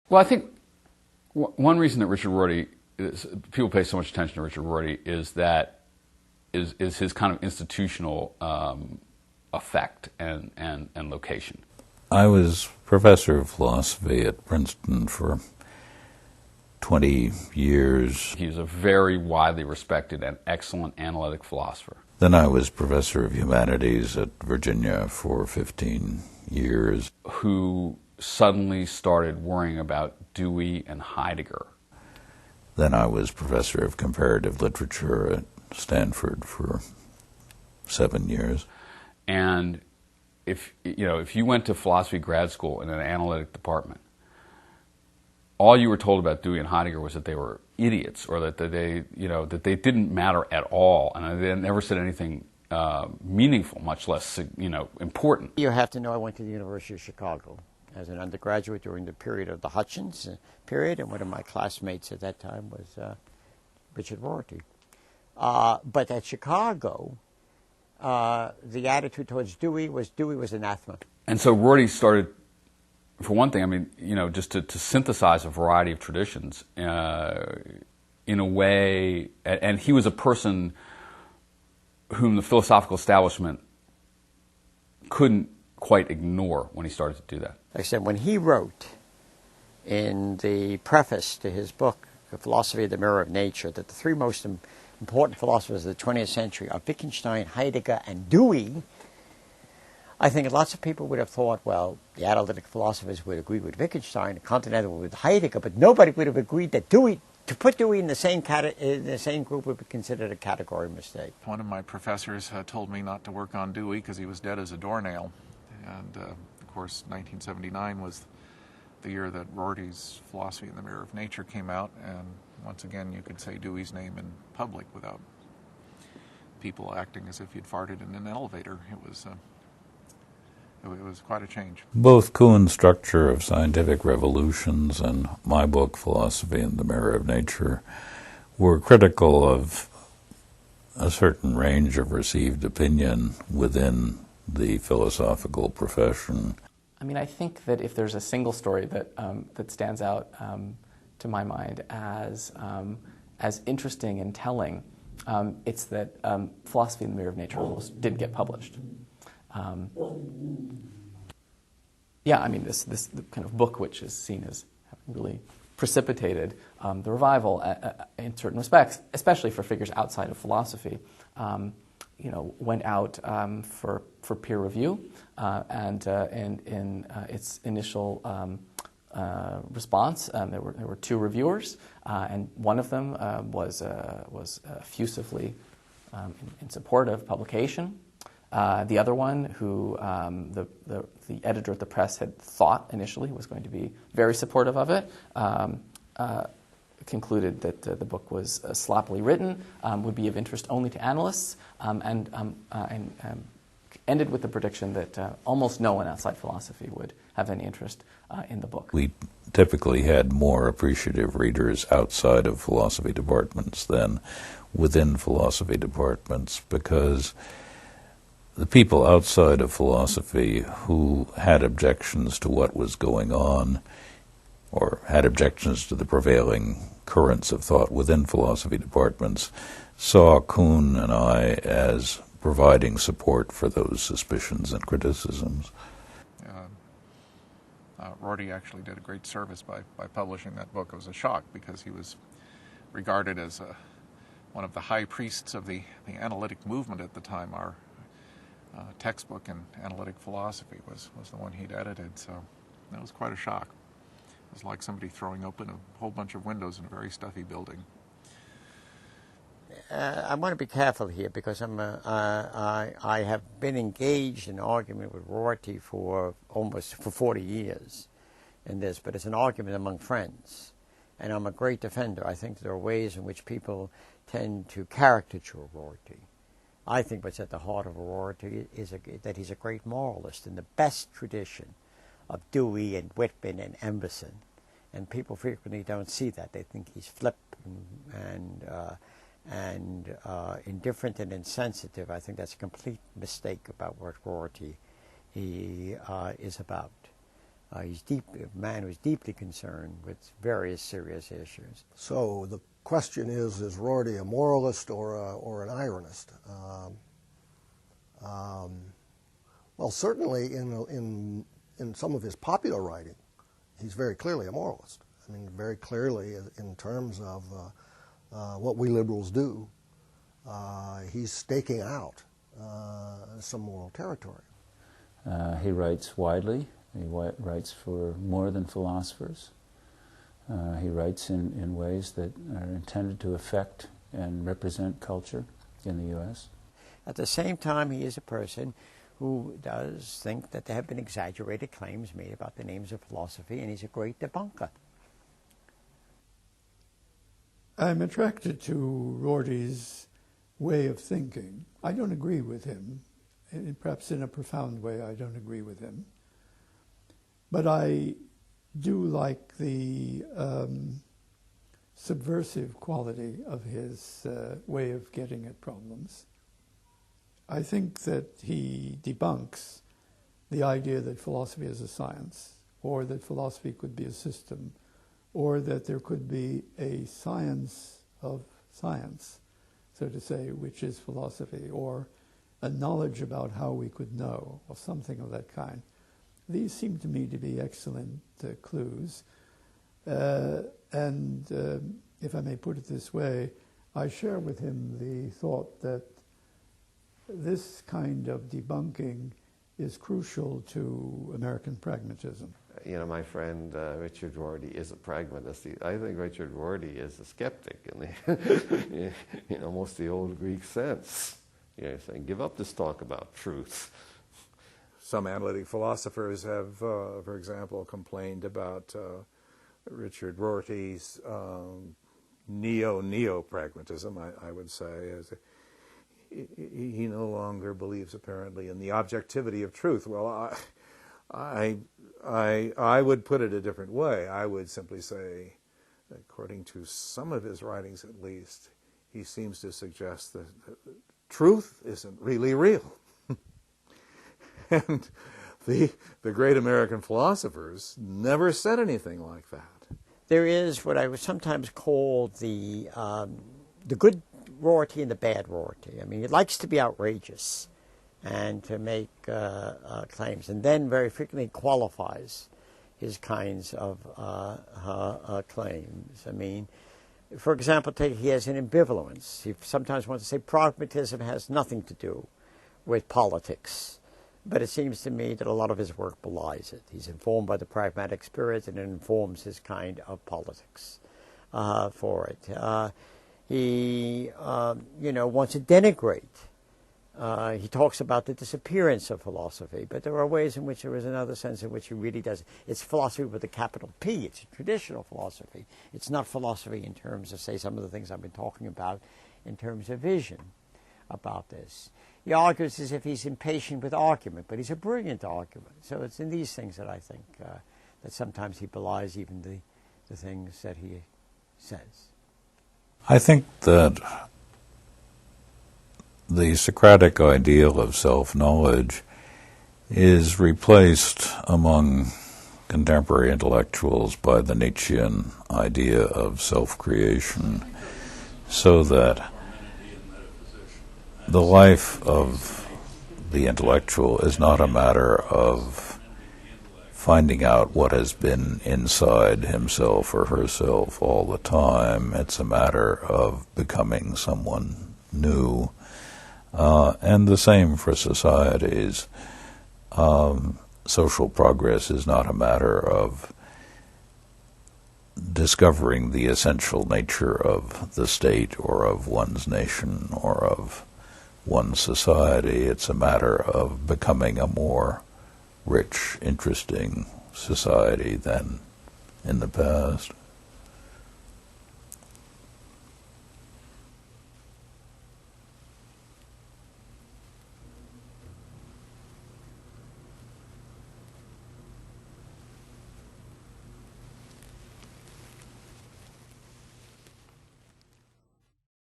Well, I think one reason that Richard Rorty, people pay so much attention to Richard Rorty is his kind of institutional effect and location. I was professor of philosophy at Princeton for 20 years. He was a very widely respected and excellent analytic philosopher. Then I was professor of humanities at Virginia for 15 years. Who suddenly started worrying about Dewey and Heidegger. Then I was professor of comparative literature at Stanford for 7 years. And if you went to philosophy grad school in an analytic department, all you were told about Dewey and Heidegger was that they were idiots, or that they didn't matter at all, and they never said anything meaningful, much less important. You have to know I went to the University of Chicago as an undergraduate during the period of the Hutchins period, and one of my classmates at that time was Richard Rorty. But at Chicago, the attitude towards Dewey was anathema. And so Rorty started, for one thing, just to synthesize a variety of traditions in a way, and he was a person whom the philosophical establishment couldn't quite ignore when he started to do that. Like I said, when he wrote in the preface to his book, The Philosophy of the Mirror of Nature, that the three most important philosophers of the 20th century are Wittgenstein, Heidegger, and Dewey, I think lots of people would have thought, well, the analytic philosophers would agree with Wittgenstein, the continental with Heidegger, but nobody would have agreed that to put Dewey in the same group would be considered a category mistake. One of my professors told me not to work on Dewey because he was dead as a doornail. And, of course, 1979 was the year that Rorty's Philosophy in the Mirror of Nature came out, and once again you could say Dewey's name in public without people acting as if you'd farted in an elevator. It was quite a change. Both Kuhn's Structure of Scientific Revolutions and my book, Philosophy in the Mirror of Nature, were critical of a certain range of received opinion within the philosophical profession. I think that if there's a single story that stands out to my mind as interesting and telling, it's that Philosophy in the Mirror of Nature almost didn't get published. This kind of book, which is seen as having really precipitated the revival in certain respects, especially for figures outside of philosophy, went out for peer review, and in its initial response, there were two reviewers, and one of them was effusively in support of publication. The other one, who the editor at the press had thought initially was going to be very supportive of it, concluded that the book was sloppily written, would be of interest only to analysts, and ended with the prediction that almost no one outside philosophy would have any interest in the book. We typically had more appreciative readers outside of philosophy departments than within philosophy departments, because the people outside of philosophy who had objections to what was going on, or had objections to the prevailing currents of thought within philosophy departments, saw Kuhn and I as providing support for those suspicions and criticisms. Rorty actually did a great service by publishing that book. It was a shock because he was regarded as one of the high priests of the analytic movement at the time. Our textbook in analytic philosophy was the one he'd edited, so that was quite a shock. It was like somebody throwing open a whole bunch of windows in a very stuffy building. I want to be careful here because I have been engaged in argument with Rorty for almost 40 years in this, but it's an argument among friends, and I'm a great defender. I think there are ways in which people tend to caricature Rorty. I think what's at the heart of Rorty is that he's a great moralist in the best tradition of Dewey and Whitman and Emerson, and people frequently don't see that. They think he's flip and indifferent and insensitive. I think that's a complete mistake about what Rorty is about. He's a man who's deeply concerned with various serious issues. So the question is Rorty a moralist or an ironist? Well, certainly in some of his popular writing, he's very clearly a moralist. I mean, very clearly in terms of what we liberals do, he's staking out some moral territory. He writes widely. He writes for more than philosophers. He writes in ways that are intended to affect and represent culture in the U.S. At the same time, he is a person who does think that there have been exaggerated claims made about the names of philosophy, and he's a great debunker. I'm attracted to Rorty's way of thinking. I don't agree with him. Perhaps in a profound way, I don't agree with him. But I do like the subversive quality of his way of getting at problems. I think that he debunks the idea that philosophy is a science, or that philosophy could be a system, or that there could be a science of science, so to say, which is philosophy, or a knowledge about how we could know, or something of that kind. These seem to me to be excellent clues. And if I may put it this way, I share with him the thought that this kind of debunking is crucial to American pragmatism. You know, my friend Richard Rorty is a pragmatist. I think Richard Rorty is a skeptic in the, almost the old Greek sense. Saying, give up this talk about truth. Some analytic philosophers have, for example, complained about Richard Rorty's neo-pragmatism, I would say. As he no longer believes, apparently, in the objectivity of truth. Well, I would put it a different way. I would simply say, according to some of his writings at least, he seems to suggest that truth isn't really real. And the great American philosophers never said anything like that. There is what I would sometimes call the good Rorty and the bad Rorty. I mean, he likes to be outrageous and to make claims, and then very frequently qualifies his kinds of claims. I mean, for example, he has an ambivalence. He sometimes wants to say pragmatism has nothing to do with politics, but it seems to me that a lot of his work belies it. He's informed by the pragmatic spirit, and it informs his kind of politics for it. He, wants to denigrate. He talks about the disappearance of philosophy, but there are ways in which there is another sense in which he really does. It's philosophy with a capital P. It's a traditional philosophy. It's not philosophy in terms of, say, some of the things I've been talking about in terms of vision about this. He argues as if he's impatient with argument, but he's a brilliant argument. So it's in these things that I think that sometimes he belies even the things that he says. I think that the Socratic ideal of self-knowledge is replaced among contemporary intellectuals by the Nietzschean idea of self-creation, so that the life of the intellectual is not a matter of finding out what has been inside himself or herself all the time. It's a matter of becoming someone new. And the same for societies. Social progress is not a matter of discovering the essential nature of the state or of one's nation or of one's society. It's a matter of becoming a more rich, interesting society than in the past.